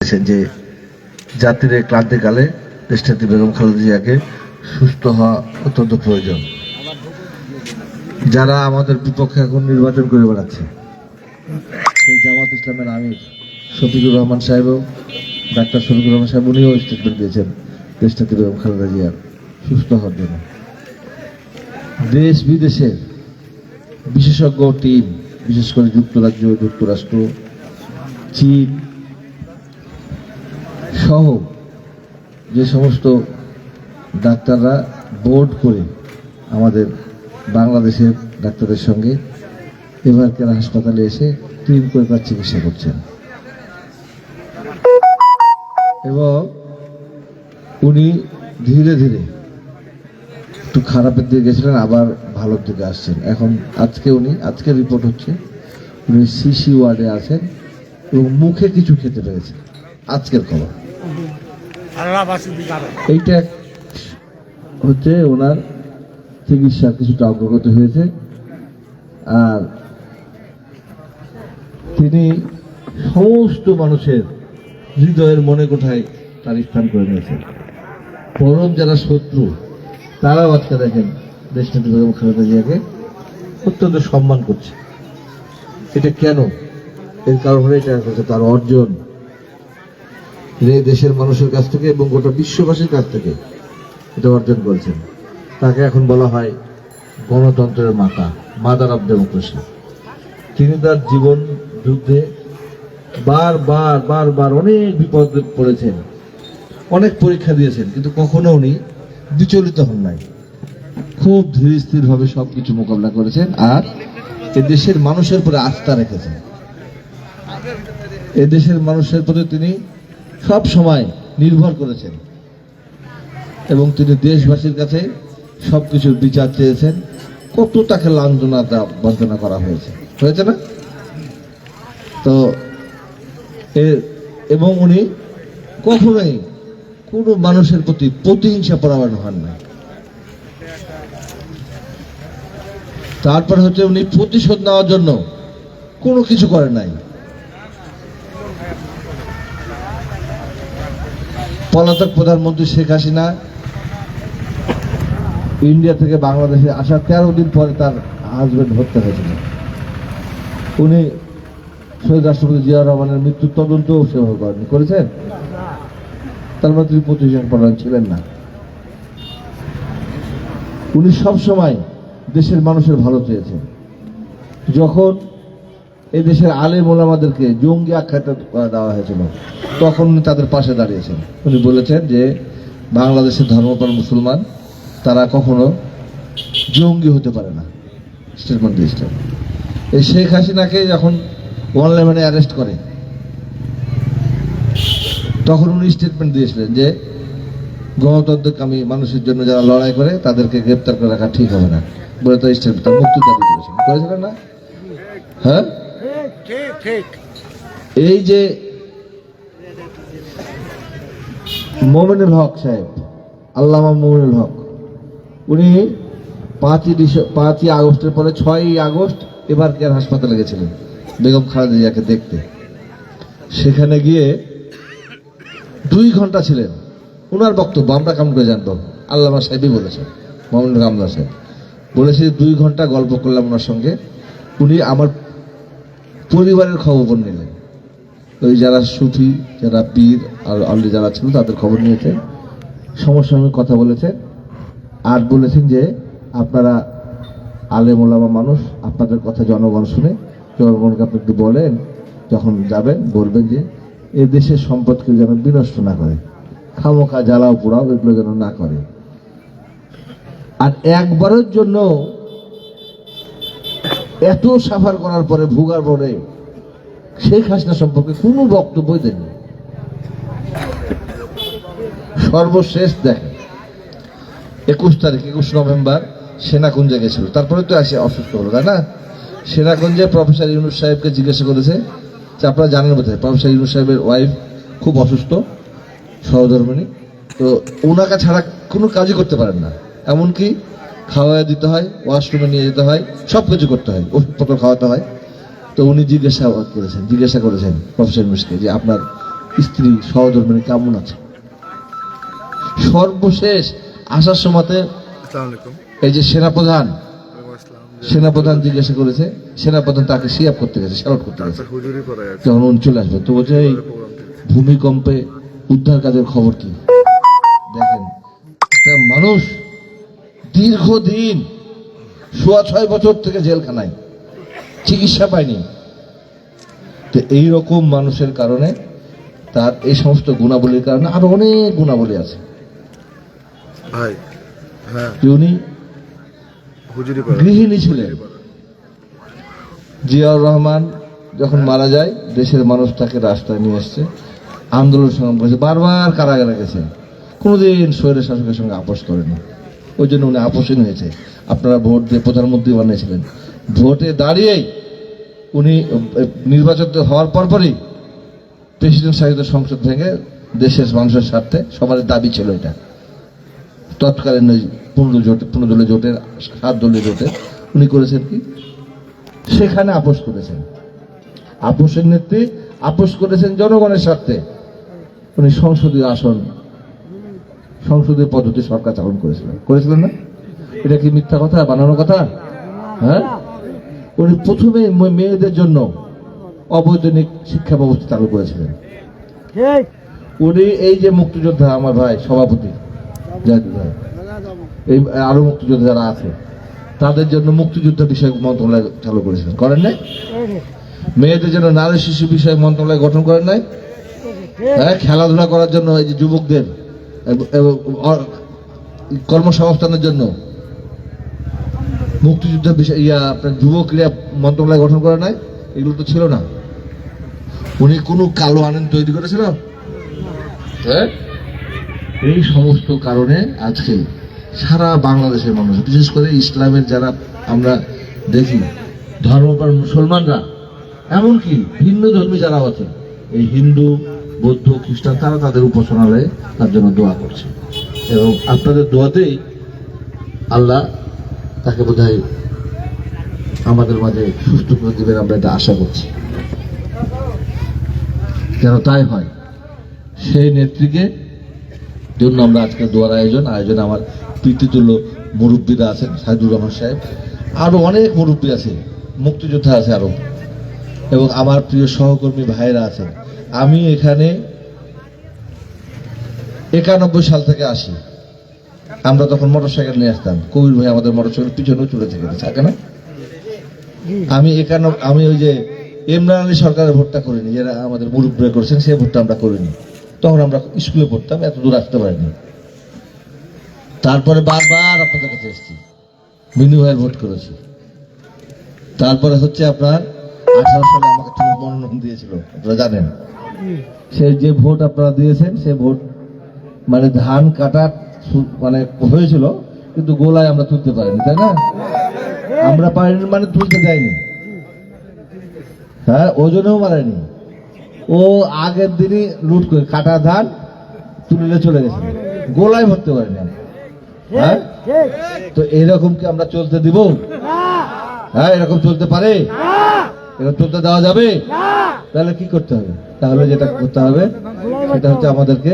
যে জাতির এই ক্লান্তিকালে দেশনেত্রী বেগম খালেদা জিয়াকে সুস্থ হওয়া অত্যন্ত প্রয়োজন। যারা আমাদের বিপক্ষে এখন নির্বাচন করে বেড়াচ্ছে, সেই জামাত ইসলামের আমির শফিকুর রহমান সাহেবও, ডাক্তার শফিকুর রহমান সাহেব উনিও স্টেটমেন্ট দিয়েছেন দেশনেত্রী বেগম খালেদা জিয়ার সুস্থ হওয়ার জন্য। দেশ বিদেশের বিশেষজ্ঞ টিম, বিশেষ করে যুক্তরাজ্য, যুক্তরাষ্ট্র, চীন সহ যে সমস্ত ডাক্তাররা বোর্ড করে আমাদের বাংলাদেশের ডাক্তারদের সঙ্গে এভার কেয়ার হাসপাতালে এসে টিম করে তার চিকিৎসা করছেন এবং উনি ধীরে ধীরে একটু খারাপের দিকে গেছিলেন, আবার ভালোর দিকে আসছেন। এখন আজকে রিপোর্ট হচ্ছে উনি সিসি ওয়ার্ডে আছেন এবং মুখে কিছু খেতে পেরেছেন। আজকের খবর এইটা হচ্ছে ওনার চিকিৎসা কিছুটা অগ্রগতি হয়েছে। আর তিনি সমস্ত মানুষের হৃদয়ের মনে কোঠায় তার স্থান করে নিয়েছেন। পরম যারা শত্রু তারাও আজকে দেখেন দেশনেত্রী বেগম খালেদা জিয়াকে অত্যন্ত সম্মান করছে। এটা কেন? এর কারণ হলো এটা হচ্ছে তার অর্জন, দেশের মানুষের কাছ থেকে এবং গোটা বিশ্ববাসীর কাছ থেকে এটা অর্জন করেছেন। তাকে এখন বলা হয় গণতন্ত্রের মাতা, মাদার অফ ডেমোক্রেসি। তিনি তার জীবন যুদ্ধে বারবার অনেক বিপদে পড়েছেন, অনেক পরীক্ষা দিয়েছেন, কিন্তু কখনো উনি বিচলিত হন নাই। খুব ধীর স্থির ভাবে সবকিছু মোকাবিলা করেছেন আর এদেশের মানুষের প্রতি আস্থা রেখেছেন। এদেশের মানুষের প্রতি তিনি সব সময় নির্ভর করেছেন এবং তিনি দেশবাসীর কাছে সবকিছুর বিচার চেয়েছেন। কত তাকে লাঞ্ছনা বঞ্চনা করা হয়েছে না? তো এবং উনি কখনোই কোনো মানুষের প্রতি প্রতিহিংসা পরায়ণ হন না। তারপরে হচ্ছে উনি প্রতিশোধ নেওয়ার জন্য কোনো কিছু করেন নাই। পলাতক প্রধানমন্ত্রী শেখ হাসিনা ইন্ডিয়া থেকে বাংলাদেশে আসার 13 দিন পরে তার হাজবেন্ড হত্যা হয়েছিল। উনি শহীদ রাষ্ট্রপতি জিয়া রহমানের মৃত্যুর তদন্তও সেভাবে করেছেন। তার মধ্যে তিনি প্রতিশোধ পরায়ণ ছিলেন না। উনি সবসময় দেশের মানুষের ভালো চেয়েছেন। যখন এই দেশের আলেম ওলামাদেরকে জঙ্গি আখ্যায়িত দেওয়া হয়েছিল তখন উনি তাদের পাশে দাঁড়িয়েছেন। উনি বলেছেন যে বাংলাদেশের ধর্মপ্রাণ মুসলমান তারা কখনো জঙ্গি হতে পারে না, স্টেটমেন্ট দিয়েছিলেন। এই শেখ হাসিনাকে যখন অনলাইনে অ্যারেস্ট করে তখন উনি স্টেটমেন্ট দিয়েছিলেন যে গণতন্ত্রকামী মানুষের জন্য যারা লড়াই করে তাদেরকে গ্রেপ্তার করে রাখা ঠিক হবে না বলে তার স্টেটমেন্ট, তার মুক্তি দাবি করেছিলেন না? হ্যাঁ, এই যে মোমিনুল হক সাহেব, আল্লামা মোমিনুল হক, উনি 5ই আগস্টের পরে 6ই আগস্ট এভার কেয়ার হাসপাতালে গেছিলেন বেগম খালেদা জিয়াকে দেখতে। সেখানে গিয়ে 2 ঘন্টা ছিলেন। ওনার বক্তব্য আমরা কেমন করে জানবো? আল্লামা সাহেবই বলেছেন, মোমিনুল আমলা সাহেব বলেছে 2 ঘন্টা গল্প করলাম ওনার সঙ্গে। উনি আমার পরিবারের খবর নিলেন, ওই যারা সুফি, যারা পীর আর অলরেডি যারা ছিল তাদের খবর নিয়েছেন, সমসাময়িক কথা বলেছেন। আর বলেছেন যে আপনারা আলেম ওলামা মানুষ, আপনাদের কথা জনগণ শুনে, জনগণকে আপনি একটু বলেন, যখন যাবেন বলবেন যে এ দেশের সম্পদকে যেন বিনষ্ট না করে, খামোখা জ্বালাও পোড়াও এগুলো যেন না করে। আর একবারের জন্য এত সাফার করার পরে, ভোগার পরে শেখ হাসিনা সম্পর্কে কোনো বক্তব্যই দেননি। সর্বশেষ দেখেন 21 নভেম্বর সেনাকুঞ্জে গেছিল, তারপরে তো আসে অসুস্থ হলো, তাই না? সেনাকুঞ্জে প্রফেসর ইউনুস সাহেবকে জিজ্ঞাসা করেছে যে আপনারা জানেন বোধহয় প্রফেসর ইউনুস সাহেবের ওয়াইফ খুব অসুস্থ, সহধর্মিণী, তো ওনাকে ছাড়া কোনো কাজই করতে পারেন না, এমনকি খাওয়া দিতে হয়, ওয়াশরুমে নিয়ে যেতে হয়, সব কিছু করতে হয়, ওষুধপত্র খাওয়াতে হয়। তো উনি জিজ্ঞাসা করেছেন প্রফেসর ইউনুসকে যে আপনার স্ত্রী সহধর্মিনী কেমন আছে। সর্বশেষ আসার সময়তে এই যে সেনাপ্রধান জিজ্ঞাসা করেছে, সেনাপ্রধান তাকে সিয়াপ করতে গেছে, স্যালুট করতে গেছে, যখন উনি চলে আসবে তো বলছে এই ভূমিকম্পে উদ্ধার কাজের খবর কি। দেখেন একটা মানুষ দীর্ঘদিন 6.5 বছর থেকে জেলখানায় চিকিৎসা পায়নি, তো এইরকম মানুষের কারণে, তার এই সমস্ত গুণাবলীর কারণে আরো অনেক গুণাবলী আছে। উনি গৃহিণী ছিলেন। জিয়াউর রহমান যখন মারা যায়, দেশের মানুষ তাকে রাস্তায় নিয়ে এসছে, আন্দোলন সংগ্রাম করেছে, বারবার কারাগারে গেছে, কোনোদিন স্বৈর শাসকের সঙ্গে আপোষ করেনি। ওই জন্য উনি আপোষহীন হয়েছে। আপনারা ভোট দিয়ে প্রধানমন্ত্রী বানিয়েছিলেন, ভোটে দাঁড়িয়েই উনি নির্বাচন হওয়ার পরপরই প্রেসিডেন্ট শাসিত সংসদ ভেঙে দেশের মানুষের স্বার্থে, সবার দাবি ছিল এটা, তৎকালীন 15 দলীয় জোটের 7 দলীয় জোটে উনি করেছেন কি, সেখানে আপোষ করেছেন, আপোষের নেত্রী আপোষ করেছেন জনগণের স্বার্থে। উনি সংসদীয় আসন, সংসদীয় পদ্ধতি সরকার চালন করেছিলেন না? এটা কি মিথ্যা কথা, বানানো কথা? হ্যাঁ, উনি প্রথমে মেয়েদের জন্য অবৈতনিক শিক্ষা ব্যবস্থা চালু করেছিলেন। উনি এই যে মুক্তিযোদ্ধা, আমার ভাই সভাপতি জাহিদুল ভাই, এই আরো মুক্তিযোদ্ধা যারা আছে তাদের জন্য মুক্তিযুদ্ধ বিষয়ক মন্ত্রণালয় চালু করেছিলেন, করেন নাই? মেয়েদের জন্য নারী শিশু বিষয়ক মন্ত্রণালয় গঠন করেন নাই? হ্যাঁ, খেলাধুলা করার জন্য এই যে যুবকদের কর্মসংস্থানের জন্য মুক্তিযুদ্ধ বিষয় আপনার যুব ক্রীড়া মন্ত্রণালয় গঠন করে নাই? এগুলো তো ছিল না। উনি কোনো কালো আইন তৈরি করেছিল? হ্যাঁ, এই সমস্ত কারণে আজকে সারা বাংলাদেশের মানুষ, বিশেষ করে ইসলামের যারা আমরা দেখি ধর্মপ্রাণ মুসলমানরা, এমনকি ভিন্ন ধর্মী যারা আছে, এই হিন্দু বৌদ্ধ খ্রিস্টান, তারা তাদের উপাসনালয়ে তার জন্য দোয়া করছে, এবং আপনাদের দোয়াতেই আল্লাহ তাকে বোধহয় আমাদের মাঝে সুস্থ করে দিবেন, আমরা এটা আশা করছি, যেন তাই হয়। সেই নেত্রীকে জন্য আমরা আজকে দোয়ার আয়োজন আমার পিতৃতুল্য মুরব্বীরা আছেন, সাইদুর রহমান সাহেব, আরো অনেক মুরব্বী আছে, মুক্তিযোদ্ধা আছে আরো, এবং আমার প্রিয় সহকর্মী ভাইরা আছেন। আমি এখানে 91 সাল থেকে আসি, আমরা তখন মোটরসাইকেল নিয়ে আসতাম, কবির ভাই আমাদের মোটরসাইকেল পিছনেও চলে থেকে থাকে না। আমি ওই যে ইমরান আলী সরকারের ভোটটা করিনি, যারা আমাদের মুরব্বীরা করেছেন সেই ভোটটা আমরা করিনি, তখন আমরা স্কুলে পড়তাম, এত দূর আসতে পারিনি। তারপরে বারবার আপনাদের কাছে এসেছি, মিনু ভাইয়ের ভোট করেছি। তারপরে হচ্ছে আপনার 18 সালে আমাকে মনোনয়ন দিয়েছিল, আপনারা জানেন। সেই যে ভোট আপনারা দিয়েছেন, সে ভোট মানে ধান কাটা মানে হয়েছিল, কিন্তু গোলায় আমরা তুলতে পারিনি, তাই না? আমরা পারিনি মানে তুলতে দেয়নি, হ্যাঁ, ওজনেও মারেনি। ও আগের দিনই লুট করে কাটা ধান তুলে চলে গেছে, গোলায় ভরতে পারিনি। হ্যাঁ, তো এরকম কি আমরা চলতে দিব? হ্যাঁ, এরকম চলতে পারে? এরকম চলতে দেওয়া যাবে? তাহলে কি করতে হবে? তাহলে যেটা করতে হবে সেটা হচ্ছে আমাদেরকে,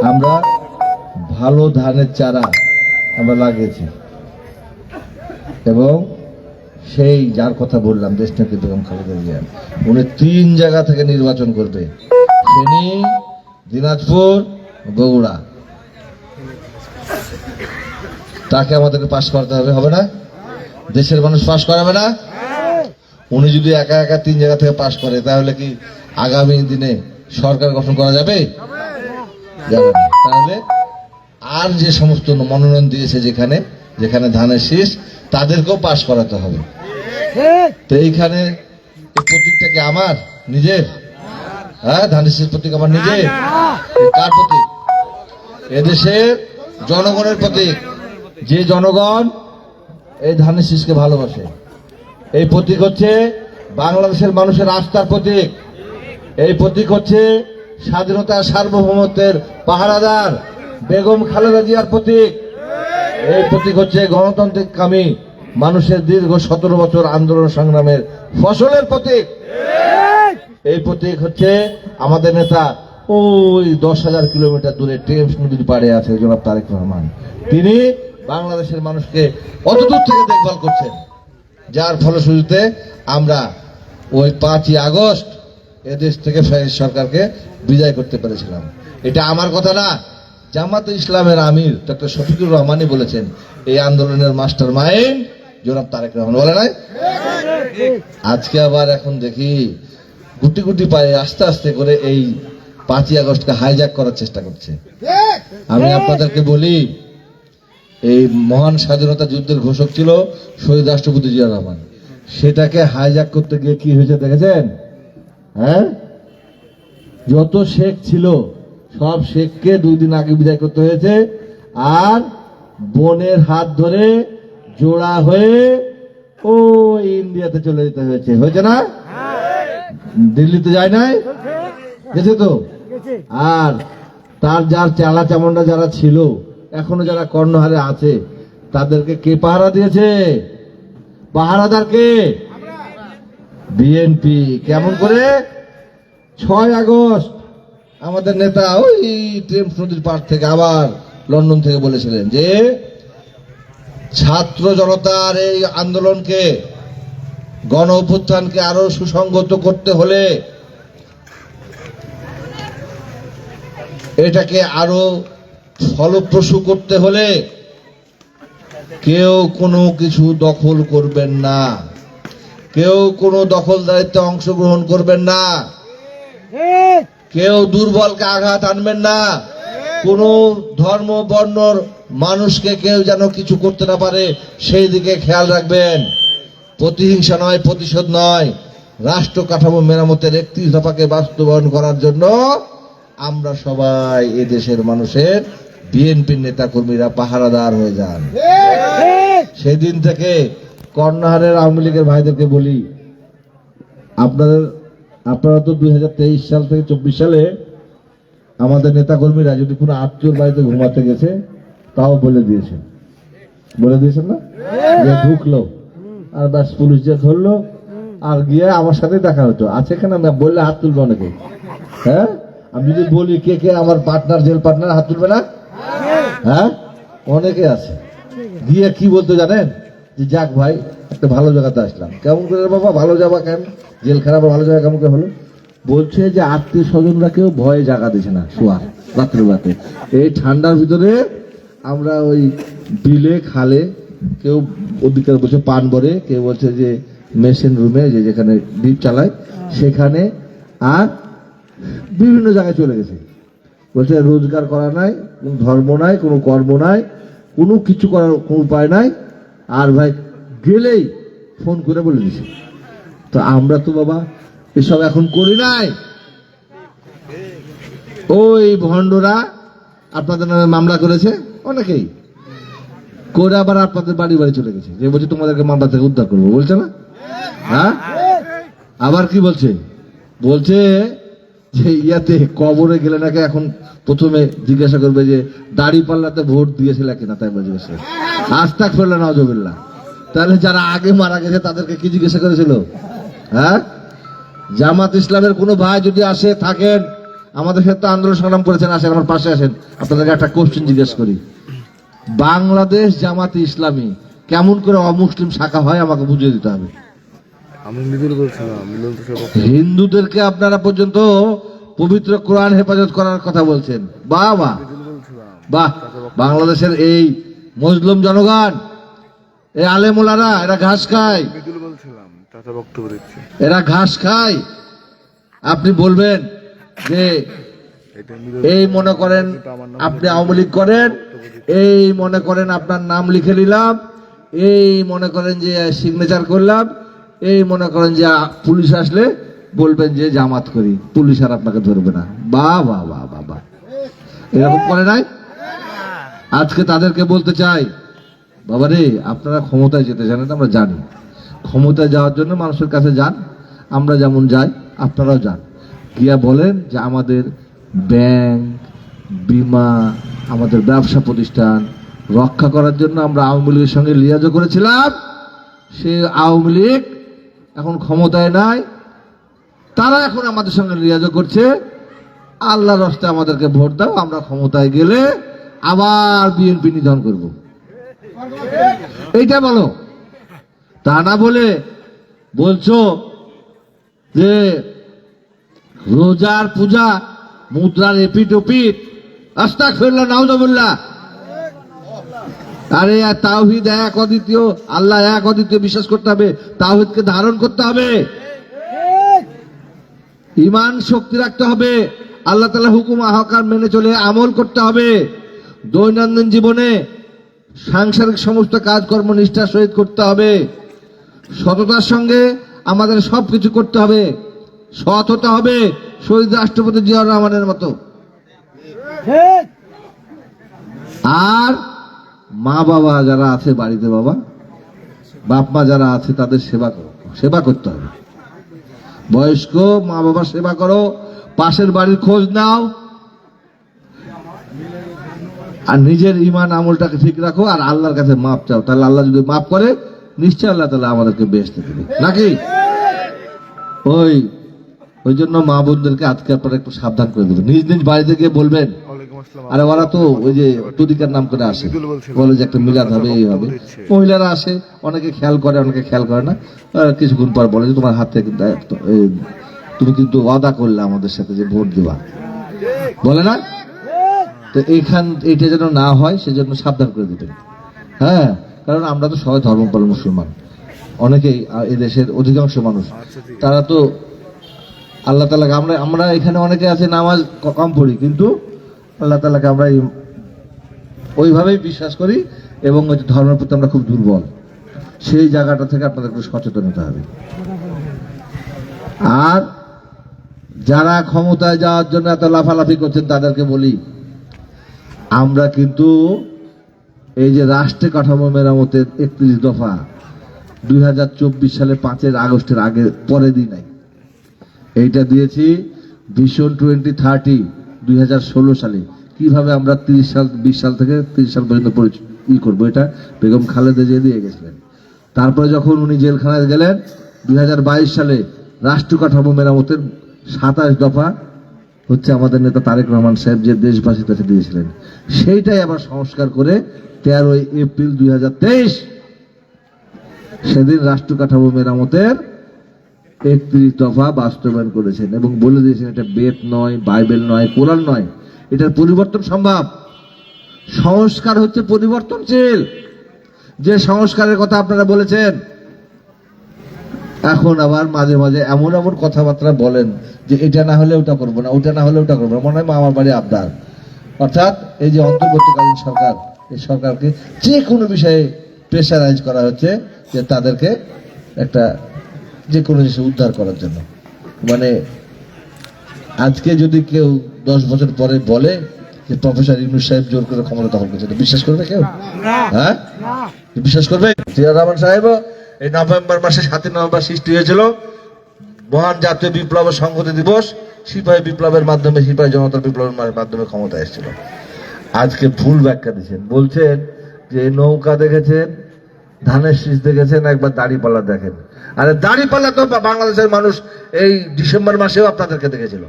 আমরা ভালো ধানের চারা আমরা লাগিয়েছি, এবং সেই যার কথা বললাম দেশনেত্রী বেগম খালেদা জিয়া, উনি 3 জায়গা থেকে নির্বাচন করবে, ফেনী, দিনাজপুর, বগুড়া। তাকে আমাদেরকে পাশ করতে হবে না? দেশের মানুষ পাশ করাবে না? উনি যদি একা একা 3 জায়গা থেকে পাশ করে, তাহলে কি আগামী দিনে সরকার গঠন করা যাবে? যাবে না। তাহলে আর যে সমস্ত মনোনয়ন দিয়েছে, যেখানে যেখানে ধানের শীষ, তাদেরকেও পাশ করাতে হবে। তো এইখানে প্রতীকটা কি আমার নিজের? হ্যাঁ, ধানের শীষ প্রতীক আমার নিজের? কার প্রতীক? এদেশের জনগণের প্রতীক। যে জনগণ এই ধানের শীষকে ভালোবাসে, এই প্রতীক হচ্ছে বাংলাদেশের মানুষের আস্থার প্রতীক। এই প্রতীক হচ্ছে স্বাধীনতা সার্বভৌমত্বের পাহারাদার বেগম খালেদা জিয়ার প্রতীক। এই প্রতীক হচ্ছে গণতান্ত্রিক কামী মানুষের দীর্ঘ 17 বছর আন্দোলন সংগ্রামের ফসলের প্রতীক। এই প্রতীক হচ্ছে আমাদের নেতা ওই 10,000 কিলোমিটার দূরে টেমস নদীর পাড়ে আছে জনাব তারেক রহমান। তিনি বাংলাদেশের মানুষকে অত দূর থেকে দেখভাল করছেন, যার ফলশ্রুতিতে আমরা ওই 5ই আগস্ট এদেশ থেকে সরকারকে বিদায় করতে পেরেছিলাম। এটা আমার কথা না, জামাতে ইসলামের আমির ডক্টর শফিকুর রহমানই বলেছেন এই আন্দোলনের মাস্টার মাইন্ড জনাব তারেক রহমান, বলে নাই? আজকে আবার এখন দেখি গুটি গুটি পায়ে আস্তে আস্তে করে এই 5ই আগস্টকে হাইজ্যাক করার চেষ্টা করছে। আমি আপনাদেরকে বলি, এই মহান স্বাধীনতা যুদ্ধের ঘোষক ছিল শহীদ রাষ্ট্রপতি জিয়া রহমান। সেটাকে হাইজ্যাক করতে গিয়ে কি হয়েছে দেখেছেন? হ্যাঁ, যত শেখ ছিল সব শেখকে 2 দিন আগে বিদায় করতে হয়েছে, আর বোনের হাত ধরে জোড়া হয়ে ও ইন্ডিয়াতে চলে যেতে হয়েছে। হয়েছে না? দিল্লিতে যায় নাই? গেছে তো। আর তার যার চালা চামুন্ডা যারা ছিল, এখনো যারা কর্ণহারে আছে, তাদেরকে কে পাহারা দিয়েছে? পাহারাদার কে? বিএনপি। কেমন করে? 6 আগস্ট আমাদের নেতা ওই টেমস নদীর পাড় থেকে আবার লন্ডন থেকে বলেছিলেন যে ছাত্র জনতার এই আন্দোলনকে, গণ অভ্যুত্থানকে আরো সুসংগত করতে হলে, এটাকে আরো ফলপ্রসূ করতে হলে কেউ কোনো কিছু দখল করবেন না, কেউ কোনো দখলদারিত্বে অংশগ্রহণ করবেন না, কেউ দুর্বলকে আঘাত আনবেন না, কোন ধর্ম বর্ণর মানুষকে কেউ যেন কিছু করতে না পারে সেই দিকে খেয়াল রাখবেন। প্রতিহিংসা নয়, প্রতিশোধ নয়, রাষ্ট্র কাঠামো মেরামতের 31 দফাকে বাস্তবায়ন করার জন্য আমরা সবাই এদেশের মানুষের বিএনপির নেতা কর্মীরা পাহারাদার হয়ে যান। সেদিন থেকে কর্ণহারের আওয়ামী লীগের ভাইদেরকে বলি, আপনারা তো 2023 সাল থেকে 24 সালে আমাদের নেতা কর্মীরা যদি কোনো আত্মীয়র বাড়িতে ঘুমাতে গেছে তাও বলে দিয়েছেন না? যে ঢুকলো আর ব্যাস পুলিশ যে ধরলো আর গিয়ে আমার সাথে দেখা হতো, আছে কেন বললে হাত তুলবে অনেকে। হ্যাঁ, আমি যদি বলি কে কে আমার পার্টনার, জেল পার্টনার, হাত তুলবে না? হ্যাঁ, অনেকে আছে। গিয়ে কি বলতো জানেন? যে যাক ভাই, একটা ভালো জায়গাতে আসলাম। কেমন করে বাবা ভালো যাবা কেন? জেলখানা ভালো জায়গা কেমন করে হলো? বলছে যে আত্মীয় স্বজনরা কেউ ভয়ে জায়গা দিছে না শোয়ার রাত্রে। এই ঠান্ডার ভিতরে আমরা ওই বিলে খালে, কেউ ওদিকে বলছে পানবরে, কেউ বলছে যে মেশিন রুমে, যেখানে ডিপ চালায় সেখানে, আর বিভিন্ন জায়গায় চলে গেছে। বলছে রোজগার করা নাই, কোন ধর্ম নাই, কোনো কর্ম নাই, কোনো কিছু করার কোনো উপায় নাই। আর ভাই গেলেই ফোন করে বলে দিছে। তো আমরা তো বাবা এসব এখন করি নাই। ওই ভণ্ডরা আপনাদের নামে মামলা করেছে, অনেকেই করে আবার আপনাদের বাড়ি বাড়ি চলে গেছে, যে বলছে তোমাদেরকে মামলা থেকে উদ্ধার করবো, বলছে না? হ্যাঁ, আবার কি বলছে? বলছে যে ইয়াতে কবরে গেলে নাকি এখন প্রথমে জিজ্ঞাসা করবে যে দাড়ি পাল্লাতে ভোট দিয়েছিল কিনা, তাই জিজ্ঞাসা। আস্তাগফিরুল্লাহ, নাউজুবিল্লাহ। তাহলে যারা আগে মারা গেছে তাদেরকে কি জিজ্ঞাসা করেছিল? হ্যাঁ, জামাত ইসলামের কোনো ভাই যদি আসে থাকেন, আমাদের সাথে তো আন্দোলন সংগ্রাম করেছেন, আসেন আমার পাশে আসেন, আপনাদেরকে একটা কোশ্চেন জিজ্ঞেস করি। বাংলাদেশ জামাতে ইসলামী কেমন করে অমুসলিম শাখা হয় আমাকে বুঝিয়ে দিতে হবে। হিন্দুদেরকে আপনারা পর্যন্ত পবিত্র কোরআন হেফাজত করার কথা বলছেন। বাহ বাহ বাহ। বাংলাদেশের এই মুসলিম জনগণ, এই আলেমোলারা, এরা ঘাস খায়, এরা ঘাস খায়। আপনি বলবেন যে এই মনে করেন আপনি আওয়ামী লীগ করেন, এই মনে করেন আপনার নাম লিখে নিলাম, এই মনে করেন যে সিগনেচার করলাম, এই মনে করেন যে পুলিশ আসলে বলবেন যে জামাত করি, পুলিশ আর আপনাকে ধরবে না। বাহ বাহ বাহ বাহ বাহ, এরকম করে নাই? আজকে তাদেরকে বলতে চাই, বাবা রে, আপনারা ক্ষমতায় যেতে জানেন, আমরা জানি। ক্ষমতায় যাওয়ার জন্য মানুষের কাছে যান, আমরা যেমন যাই আপনারাও যান। গিয়া বলেন যে আমাদের ব্যাংক, বিমা, আমাদের ব্যবসা প্রতিষ্ঠান রক্ষা করার জন্য আমরা আওয়ামী লীগের সঙ্গে লিয়াজও করেছিলাম, সে আওয়ামী লীগ এখন ক্ষমতায় নাই, তারা এখন আমাদের সঙ্গে লিয়াজো করছে, আল্লাহর রাস্তায় আমাদেরকে ভোট দাও, আমরা ক্ষমতায় গেলে আবার বিএনপি নিধন করব, এইটা বলো। তা না বলে বলছো যে রোজার পূজা, মুদ্রার এপিট ওপিট, আস্তাগফিরুল্লাহ নাউজুবিল্লাহ। আরে তাওহীদ এক অদ্বিতীয়, আল্লাহ এক অদ্বিতীয় বিশ্বাস করতে হবে, তাওহীদকে ধারণ করতে হবে, ঈমান শক্তি রাখতে হবে, আল্লাহ তাআলা হুকুম আহকাম মেনে চলে আমল করতে হবে, দৈনন্দিন জীবনে সাংসারিক সমস্ত কাজকর্ম নিষ্ঠার সহিত করতে হবে, সততার সঙ্গে আমাদের সবকিছু করতে হবে, সৎ হতে হবে শহীদ রাষ্ট্রপতি জিয়াউর রহমানের মতো। আর মা বাবা যারা আছে বাড়িতে, বাবা বাপ মা যারা আছে তাদের সেবা করতে হবে। বয়স্ক মা বাবার সেবা করো, পাশের বাড়ির খোঁজ নাও, আর নিজের ঈমান আমলটাকে ঠিক রাখো, আর আল্লাহর কাছে মাপ চাও, তাহলে আল্লাহ যদি মাপ করে নিশ্চয় আল্লাহ তাআলা আমাদেরকে বেহেশতে দেবে, নাকি? ওই জন্য মা বোনদেরকে আজকে আপনারা একটু সাবধান করে দেবেন, নিজ নিজ বাড়িতে গিয়ে বলবেন। আরে ওরা তো ওই যে তরিকার নাম করে আসে, বলে যে একটা মিলাদ হবে, এই হবে, মহিলারা আসে, অনেকে খেয়াল করে, অনেকে খেয়াল করে না, কিছুক্ষণ পর বলে যে তোমার হাত থেকে তুমি কিন্তু ওয়াদা করলে আমাদের সাথে যে ভোট দেবা, বলে না? তো এইটা যেন না হয় সেজন্য সাবধান করে দিবেন। হ্যাঁ, কারণ আমরা তো সবাই ধর্মপাল মুসলমান, অনেকেই এদেশের অধিকাংশ মানুষ, তারা তো আল্লাহ তাআলাকে, আমরা এখানে অনেকে আছে নামাজ কম পড়ি, কিন্তু আল্লাহ তাআলাকে আমরা ওইভাবেই বিশ্বাস করি, এবং ওই ধর্মের প্রতি আমরা খুব দুর্বল, সেই জায়গাটা থেকে আপনাদের একটু সচেতন হতে হবে। আর যারা ক্ষমতায় যাওয়ার জন্য এত লাফালাফি করছেন তাদেরকে বলি, আমরা কিন্তু এই যে রাষ্ট্র কাঠামো মেরামতের 31 দফা 2024 সালে 5 আগস্টের আগে পরে দিই নাই, এইটা দিয়েছি ভিশন 2030 2016 সালে, কিভাবে আমরা 20 সাল থেকে 30 সাল পর্যন্ত করবো, এটা বেগম খালেদা জিয়া দিয়ে গেছিলেন। তারপরে যখন উনি জেলখানায় গেলেন 2022 সালে রাষ্ট্র কাঠামো মেরামতের 27 দফা হচ্ছে আমাদের নেতা তারেক রহমান সাহেব যে দেশবাসীর কাছে দিয়েছিলেন, সেইটাই আবার সংস্কার করে 13 এপ্রিল 2023 সেদিন রাষ্ট্র কাঠামো মেরামতের 31 দফা বাস্তবায়ন করেছেন, এবং বলে দিয়েছেন এটা বেদ নয়, বাইবেল নয়, কোরআন নয়, এটার পরিবর্তন সম্ভব। সংস্কার হচ্ছে পরিবর্তনশীল, যে সংস্কারের কথা আপনারা বলেছেন, এখন আবার মাঝে মাঝে এমন এমন কথাবার্তা বলেন যে এটা না হলে ওটা করবো না, ওটা না হলে ওটা করবো না, মনে হয় মামার বাড়ি আবদার। অর্থাৎ এই যে অন্তর্বর্তীকালীন সরকার, এই সরকারকে যে কোনো বিষয়ে প্রেসারাইজ করা হচ্ছে যে তাদেরকে একটা যে কোনো জিনিস উদ্ধার করার জন্য। মানে আজকে যদি কেউ 10 বছর পরে বলে যে প্রফেসর ইউনূস সাহেব জোর করে ক্ষমতা দখল করছে, বিশ্বাস করবে কেউ? হ্যাঁ, বিশ্বাস করবে? জিয়াউর রহমান সাহেব এই নভেম্বর মাসে 7 নভেম্বর সৃষ্টি হয়েছিল মহান জাতীয় বিপ্লব সংহতি দিবস, সিপাহী বিপ্লবের মাধ্যমে, সিপাহী জনতার বিপ্লবের মাধ্যমে ক্ষমতা এসেছিল। আজকে ভুল ব্যাখ্যা দিচ্ছেন, বলছেন যে নৌকা দেখেছেন, ধানের শীষ দেখেছেন, একবার দাড়িপাল্লা দেখেন। আরে দাড়িপাল্লা তো বাংলাদেশের মানুষ এই ডিসেম্বর মাসেও আপনাদেরকে দেখেছিল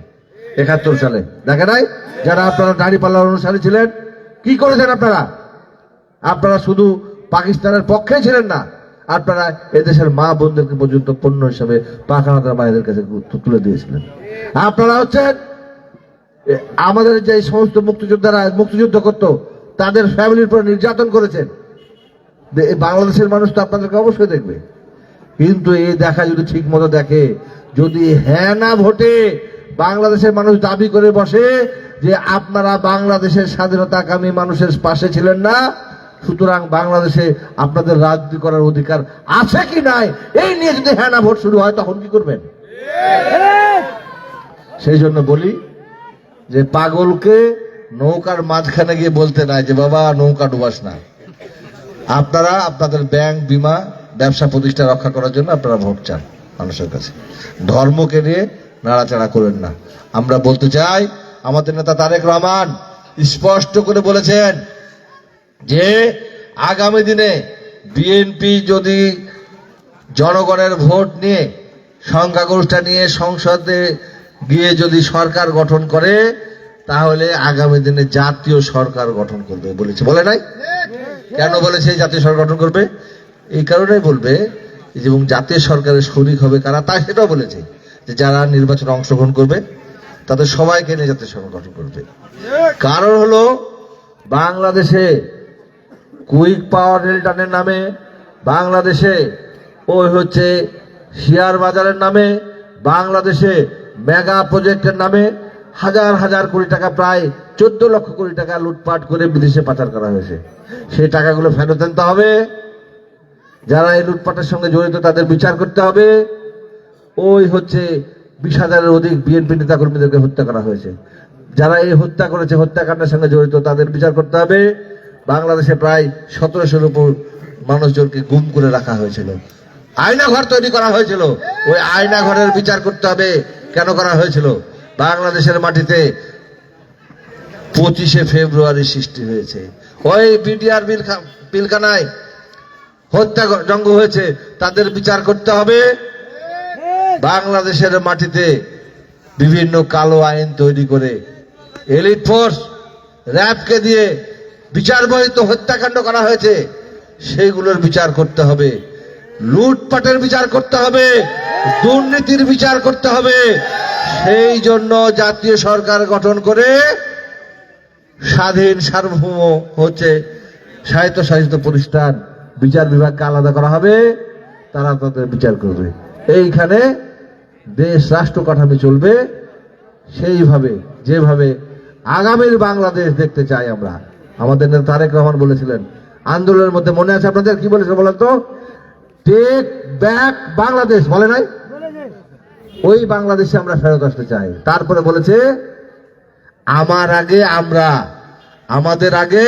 71 সালে, দেখে নাই? যারা আপনারা দাড়িপাল্লার অনুসারী ছিলেন, কি করেছেন আপনারা? আপনারা শুধু পাকিস্তানের পক্ষে ছিলেন না, আপনারা এদেশের মা বোনদেরকে পর্যন্ত পণ্য হিসাবে পাখানাদার মায়েদের কাছে তুলে দিয়েছিলেন। আপনারা হচ্ছেন আমাদের যে সমস্ত মুক্তিযোদ্ধারা মুক্তিযুদ্ধ করত তাদের ফ্যামিলির উপর নির্যাতন করেছেন। বাংলাদেশের মানুষ তো আপনাদেরকে অবশ্যই দেখবে, কিন্তু এই দেখা যদি ঠিক মতো দেখে, যদি হ্যাঁ না ভোটে বাংলাদেশের মানুষ দাবি করে বসে যে আপনারা বাংলাদেশের স্বাধীনতাকামী মানুষের পাশে ছিলেন না, সুতরাং বাংলাদেশে আপনাদের রাজনীতি করার অধিকার আছে কি নাই, এই নিয়ে যদি হ্যাঁ না ভোট শুরু হয়, তখন কি করবেন? সেই জন্য বলি যে পাগলকে নৌকার মাঝখানে গিয়ে বলতে নাই যে বাবা নৌকা ডুবাস না। আপনারা আপনাদের ব্যাংক, বিমা, ব্যবসা প্রতিষ্ঠা রক্ষা করার জন্য আপনারা ভোট চান মানুষের কাছে, ধর্মকে নিয়ে নাড়াচাড়া করেন না। আমরা বলতে চাই, আমাদের নেতা তারেক রহমান স্পষ্ট করে বলেছেন যে আগামী দিনে বিএনপি যদি জনগণের ভোট নিয়ে, সংখ্যাগরিষ্ঠতা নিয়ে সংসদে গিয়ে যদি সরকার গঠন করে, তাহলে আগামী দিনে জাতীয় সরকার গঠন করবে বলেছে, বলে নাই? কেন বলেছে জাতীয় সরকার গঠন করবে? এই কারণেই বলবে, এবং জাতীয় সরকারের শরিক হবে কারা, তা সেটাও বলেছে যে যারা নির্বাচনে অংশগ্রহণ করবে তাদের সবাইকে নিয়ে জাতীয় সরকার গঠন করবে। কারণ হলো, বাংলাদেশে কুইক পাওয়ার রেল টানের নামে, বাংলাদেশে ওই হচ্ছে শেয়ার বাজারের নামে, বাংলাদেশে মেগা প্রজেক্টের নামে হাজার হাজার কোটি টাকা, প্রায় 14 লক্ষ কোটি টাকা লুটপাট করে বিদেশে পাচার করা হয়েছে। সেই টাকাগুলো ফেরত আনতে হবে। যারা এই লুটপাটের সঙ্গে জড়িত তাদের বিচার করতে হবে। ওই হচ্ছে 20,000-এর অধিক বিএনপি নেতা কর্মীদেরকে হত্যা করা হয়েছে। যারা এই হত্যা করেছে, হত্যাকাণ্ডের সঙ্গে জড়িত, তাদের বিচার করতে হবে। বাংলাদেশে প্রায় 1700-এর উপর মানুষজনকে গুম করে রাখা হয়েছিল। আয়নাঘর তৈরি করা হয়েছিল, ওই আয়নাঘরের বিচার করতে হবে। কেন করা হয়েছিল? বাংলাদেশের মাটিতে 25শে ফেব্রুয়ারি সৃষ্টি হয়েছে। ওই বিডিআর পিলখানায় হত্যাযজ্ঞ হয়েছে, তাদের বিচার করতে হবে। বাংলাদেশের মাটিতে বিভিন্ন কালো আইন তৈরি করে এলিট ফোর্স র্যাবকে দিয়ে বিচার বহির্ভূত হত্যাকাণ্ড করা হয়েছে, সেইগুলোর বিচার করতে হবে। লুটপাটের বিচার করতে হবে, দুর্নীতির বিচার করতে হবে। সেই জন্য জাতীয় সরকার গঠন করে স্বাধীন সার্বভৌম হচ্ছে স্বায়ত্তশাসিত প্রতিষ্ঠান, বিচার বিভাগকে আলাদা করা হবে, তারা তাদের বিচার করবে। এইখানে দেশ রাষ্ট্র কাঠামো চলবে সেইভাবে, যেভাবে আগামীর বাংলাদেশ দেখতে চাই আমরা। আমাদের নেতা তারেক রহমান বলেছিলেন আন্দোলনের মধ্যে, মনে আছে আপনাদের? কি বলেছে বলেন তো? টেক ব্যাক বাংলাদেশ, বলে নাই? ওই বাংলাদেশে আমরা ফেরত আসতে চাই। তারপরে বলেছে আমার আগে আমরা, আমাদের আগে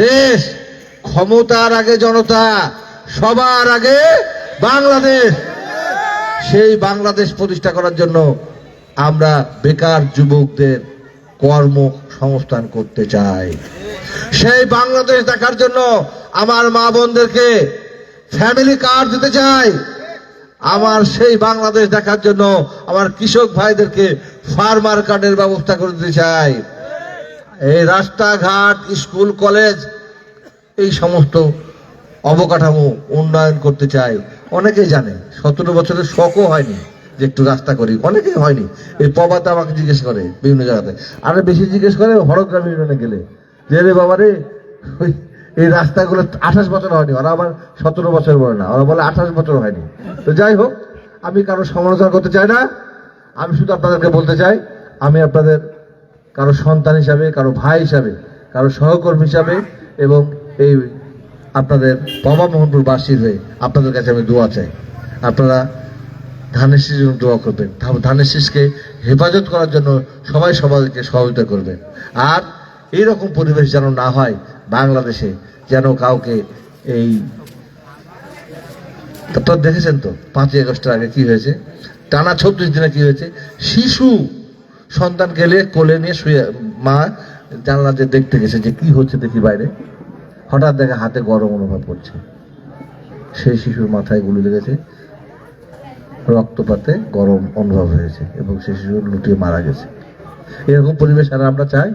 দেশ, ক্ষমতার আগে জনতা, সবার আগে বাংলাদেশ। সেই বাংলাদেশ প্রতিষ্ঠা করার জন্য আমরা বেকার যুবকদের কর্মসংস্থান করতে চাই। সেই বাংলাদেশ দেখার জন্য আমার মা বোনদেরকে ফ্যামিলি কার্ড দিতে চাই। আমার সেই বাংলাদেশ দেখার জন্য আমার কৃষক ভাইদেরকে ফার্মার কার্ডের ব্যবস্থা করে দিতে চাই। এই রাস্তাঘাট, স্কুল, কলেজ, এই সমস্ত অবকাঠামো উন্নয়ন করতে চাই। অনেকেই জানে, 17 বছরের শখও হয়নি যে একটু রাস্তা করি, অনেকেই হয়নি। এই প্রবাদে আমাকে জিজ্ঞেস করে বিভিন্ন জায়গাতে, আরে বেশি জিজ্ঞেস করে হরগ্রাম ইউনিয়নে গেলে, যে রে বাবা রে, এই রাস্তাগুলো 28 বছর হয়নি। ওরা আবার 17 বছর বলে না, ওরা বলে 28 বছর হয়নি। তো যাই হোক, আমি কারো সমালোচনা করতে চাই না। আমি শুধু আপনাদেরকে বলতে চাই, আমি আপনাদের কারো সন্তান হিসাবে, কারো ভাই হিসাবে, কারো সহকর্মী হিসাবে, এবং এই আপনাদের বাবা মোহনপুর বাসীর হয়ে আপনাদের কাছে আমি দোয়া চাই। আপনারা ধানের শীষের জন্য দোয়া করবেন, ধানের শীষকে হেফাজত করার জন্য সবাই সবাইকে সহযোগিতা করবেন। আর এইরকম পরিবেশ যেন না হয় বাংলাদেশে, যেন কাউকে এই, আপনারা দেখেছেন তো 5ই আগস্টের আগে কি হয়েছে, টানা 36 দিনে কি হয়েছে, শিশু সন্তান গেলে কোলে নিয়ে শুয়ে মা জানলা দিয়ে দেখতে গেছে যে কি হচ্ছে দেখি বাইরে, হঠাৎ দেখে হাতে গরম অনুভব করছে। সেই শিশুর মাথায় গুলি লেগেছে, রক্তপাতে গরম অনুভব হয়েছে এবং সেই শিশু লুটিয়ে মারা গেছে। এরকম পরিবেশ আর আমরা চাই?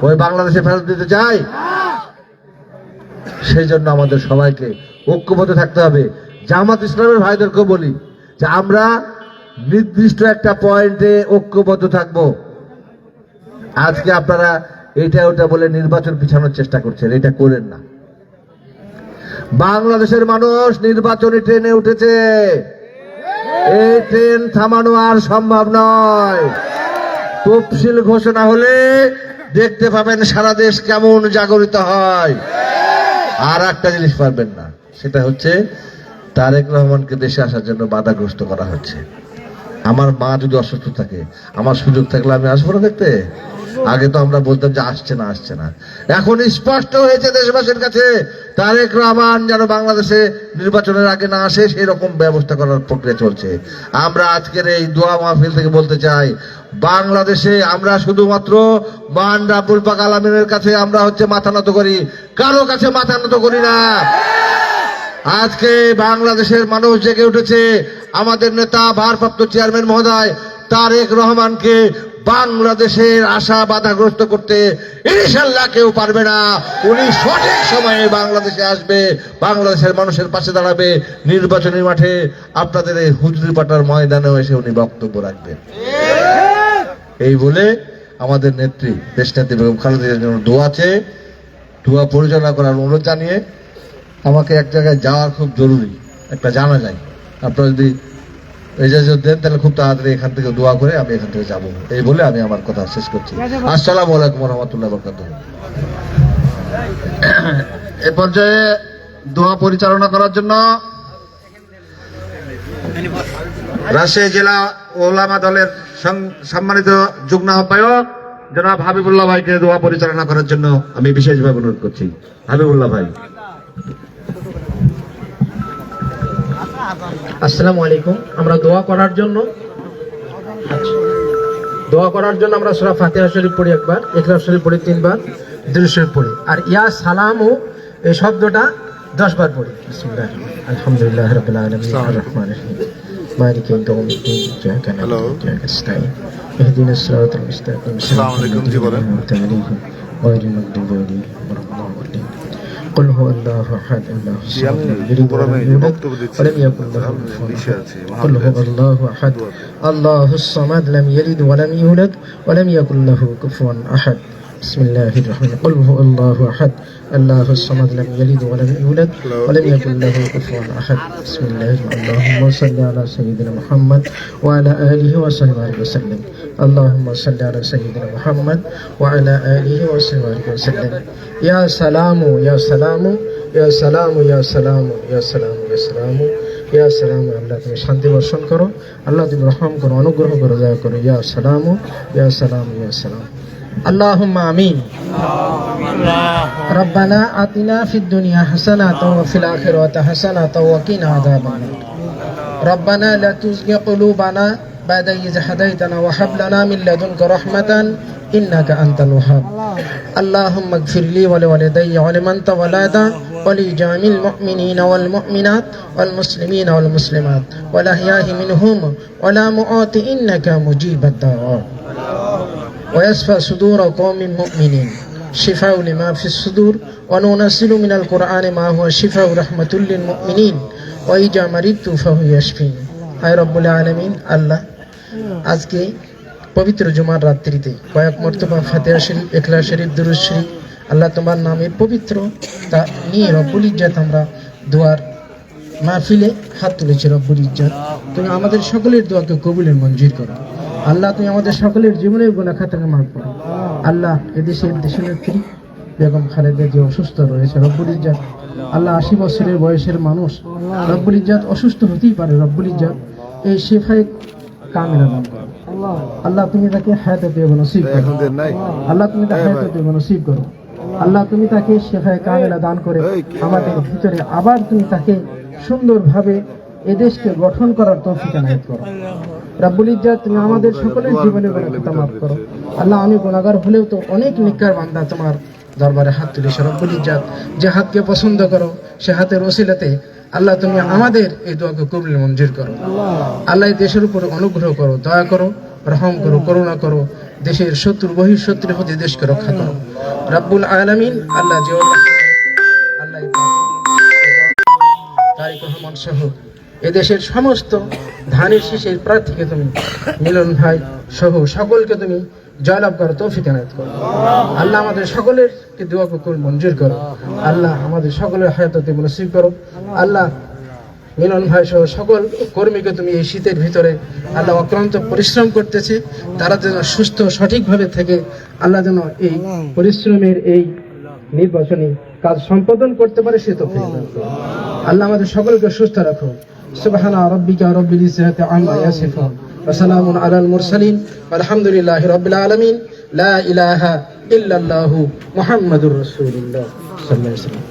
ওই বাংলাদেশে ফেরত দিতে চাই? সেই জন্য আমাদের সবাইকে ঐক্যবদ্ধ থাকতে হবে। জামাত ইসলামের ভাইদেরকেও বলি যে আমরা নির্দিষ্ট একটা পয়েন্টে ঐক্যবদ্ধ থাকব। আজকে আপনারা এটা ওটা বলে নির্বাচন পিছানোর চেষ্টা করছেন, এটা করেন না। বাংলাদেশের মানুষ নির্বাচনী ট্রেনে উঠেছে, এই ট্রেন থামানো আর সম্ভব নয়। তফসিল ঘোষণা হলে দেখতে পাবেন সারা দেশ কেমন জাগরিত হয়। আর একটা জিনিস পারবেন না, সেটা হচ্ছে তারেক রহমানকে দেশে আসার জন্য বাধাগ্রস্ত করা হচ্ছে। আমার মা যদি অসুস্থ থাকে, আমার সুযোগ থাকলে আমি আসবো না দেখতে? আগে তো আমরা বলতাম যে আসছে না, আসছে না। এখন স্পষ্ট হয়েছে দেশবাসীর কাছে, তারেক রহমান যেন বাংলাদেশে নির্বাচনের আগে না আসে সেই রকম ব্যবস্থা করার প্রক্রিয়া চলছে। আমরা আজকের এই দোয়া মাহফিল থেকে বলতে চাই, বাংলাদেশে আমরা শুধুমাত্র মহান রাব্বুল পাক আলামিনের কাছে আমরা হচ্ছে মাথা নত করি, কারো কাছে মাথা নত করি না। আজকে বাংলাদেশের মানুষ জেগে উঠেছে। আমাদের নেতা ভারপ্রাপ্ত চেয়ারম্যান মহোদয় তারেক রহমানকে বাংলাদেশের আশা বাধাগ্রস্ত করতে ইনশাল্লাহ কেউ পারবে না। উনি সঠিক সময়ে বাংলাদেশে আসবে, বাংলাদেশের মানুষের পাশে দাঁড়াবে, নির্বাচনী মাঠে আপনাদের এই হুজুরিপাটার ময়দানেও এসে উনি বক্তব্য রাখবেন। এই বলে আমাদের নেত্রী দেশনেত্রী বেগম খালেদা জিয়ার জন্য দোয়া চেয়ে, দোয়া পরিচালনা করার অনুরোধ জানিয়ে আমাকে এক জায়গায় যাওয়ার খুব জরুরি, একটা জানা যায়। আপনারা যদি ইজাজত দেন তাহলে খুব তাড়াতাড়ি এখান থেকে দোয়া করে আমি এখান থেকে যাবো। এই বলে আমি আমার কথা শেষ করছি। আসসালামু আলাইকুম ওয়া রাহমাতুল্লাহি ওয়া বারাকাতুহু। এ পর্যায়ে দোয়া পরিচালনা করার জন্য রাজশাহী জেলা ওলামা দলের সম্মানিত যুগ্ম আহ্বায়ক জনাব হাবিবুল্লাহ ভাইকে দোয়া পরিচালনা করার জন্য আমি বিশেষভাবে অনুরোধ করছি। হাবিবুল্লাহ ভাই। আসসালামু আলাইকুম। আমরা দোয়া করার জন্য আমরা সূরা ফাতিহা শরীফ পড়ি একবার, ইখলাস শরীফ পড়ি 3 বার, দুরূদ শরীফ পড়ি, আর ইয়া সালামু এই শব্দটা 10 বার পড়ি। বিসমিল্লাহ, আলহামদুলিল্লাহি রাব্বিল আলামিন, আর রহমানির রহিম, মালিকি ইয়াউমিদ্দিন, ইয়্যাকা না'বুদু ওয়া ইয়্যাকা নাস্তাঈন, ইহদিনাস সিরাতাল মুস্তাকিম, আসসালামু আলাইকুম জি বলেন। গায়রিল মাগদুবি আলাইহিম ওয়া লাদ-দাল্লিন। قل هو الله احد الله الصمد لم يلد ولم يولد ولم يكن له كفوا احد. قل هو الله احد الله الصمد لم يلد ولم يولد ولم يكن له كفوا احد. بسم الله الرحمن الرحيم. قل هو الله احد الله الصمد لم يلد ولم يولد ولم يكن له كفوا احد. بسم الله الرحمن الرحيم. اللهم صل على سيدنا محمد وعلى اله وصحبه وسلم. اللهم صل على سيدنا محمد وعلى اله وصحبه وسلم. يا سلام يا سلام يا سلام يا سلام يا سلام يا سلام يا سلام. আল্লাহ তুমি শান্তি বর্ষণ করো, আল্লাহ তুমি রহম করো, অনুগ্রহ করো, দয়া করো। ইয়া সালাম ইয়া সালাম ইয়া সালাম। আল্লাহুম্মা আমিন। ربنا آتنا في الدنيا حسنة وفي الآخرة حسنة وقنا عذاب النار. ربنا لا تزغ قلوبنا بعد إذ هديتنا وهب لنا من لدنك رحمة إنك أنت الوهاب. اللهم اغفر لي ولوالدي ولمن تولد ولجميع المؤمنين والمؤمنات والمسلمين والمسلمات والأحياء منهم ولا مؤات إنك مجيب الدعوات. ويشفى صدور قوم مؤمنين شفاء لما في الصدور وننزل من القرآن ما هو شفاء رحمة للمؤمنين وإذا مرضت فهو يشفين. আয় রব্বুল আলামিন, আল্লাহ আজকে পবিত্র জুমার রাত্রিতে কয়েক মর্তবা ফাতিহা শরীফ, ইখলাস শরীফ, দুরূদ শরীফ আল্লাহ তোমার নামের পবিত্র তা নিয়ে রব্বুল ইজ্জত আমরা দোয়ার মাহফিলে হাত তুলেছি। রব্বুল ইজ্জত তুমি আমাদের সকলের দোয়াকে কবুলের মঞ্জুর করো। আল্লাহ তুমি আমাদের সকলের জীবনের গুনাহ খাতাকে মাফ করো। আল্লাহ এদেশের দেশনেত্রী বেগম খালেদা যে অসুস্থ রয়েছে, রব্বুল ইজ্জত আল্লাহ 80 বছরের বয়সের মানুষ, রব্বুল ইজ্জত অসুস্থ হতেই পারে, রব্বুল ইজ্জত এই শিফায়ে কামিলা দান করো। আল্লাহ তুমি তাকে হায়াত তৈয়বা নসিব করো। আল্লাহ তুমি তাকে হায়াত তৈয়বা নসিব করো। আল্লাহ তুমি তাকে শিফায়ে কামিলা দান করে আমাদের ভিতরে আবার তুমি তাকে সুন্দরভাবে এদেশকে গঠন করার তৌফিক এনায়েত করো। রব্বুল ইজ্জত তুমি আমাদের সকলের জীবনে গুনাহ মাফ করো। আল্লাহ আমি গুনাহগার হলেও তো অনেক নেককার বান্দা তোমার দরবারে হাত তুলেছে। রব্বুল ইজ্জত যে হাতকে পছন্দ করো সে হাতের ওসিলাতে আল্লাহ তুমি আমাদের এই দোয়াকে কবুল মঞ্জুর করো। আল্লাহ এই দেশের উপর অনুগ্রহ করো, দয়া করো, রহম করো, করুণা করো। দেশের শত্রু বহিঃশত্রুর হতে দেশকে রক্ষা করো রব্বুল আলামিন। আল্লাহ যে আল্লাহ তারেক রহমান সহ এদেশের সমস্ত ধানের শীষের প্রার্থীকে তুমি, মিলন ভাই সহ সকলকে তুমি জয়লাভ করো, তৌফিক এনায়েত করো। আল্লাহ আমাদের সকলের দোয়া কবুল মঞ্জুর করো। আল্লাহ আমাদের সকলের হায়াত তৈয়বা নসিব করো। আল্লাহ মিলন ভাই সহ সকল কর্মীকে তুমি এই শীতের ভিতরে আল্লাহ অক্লান্ত পরিশ্রম করতেছে, তারা যেন সুস্থ সঠিকভাবে থেকে আল্লাহ যেন এই পরিশ্রমের এই নির্বাচনী কাজ সম্পাদন করতে পারে সে তৌফিক দান করো। আল্লাহ আমাদের সকলকে সুস্থ রাখো। সুবহানা রাব্বিকা রাব্বিল ইজ্জাতি আম্মা ইয়াসিফুন ওয়া সালামুন আলাল মুরসালিন আলহামদুলিল্লাহি রাব্বিল আলামিন। লা ইলাহা ইল্লাল্লাহু মুহাম্মাদুর রাসূলুল্লাহ সাল্লাল্লাহু আলাইহি ওয়াসাল্লাম।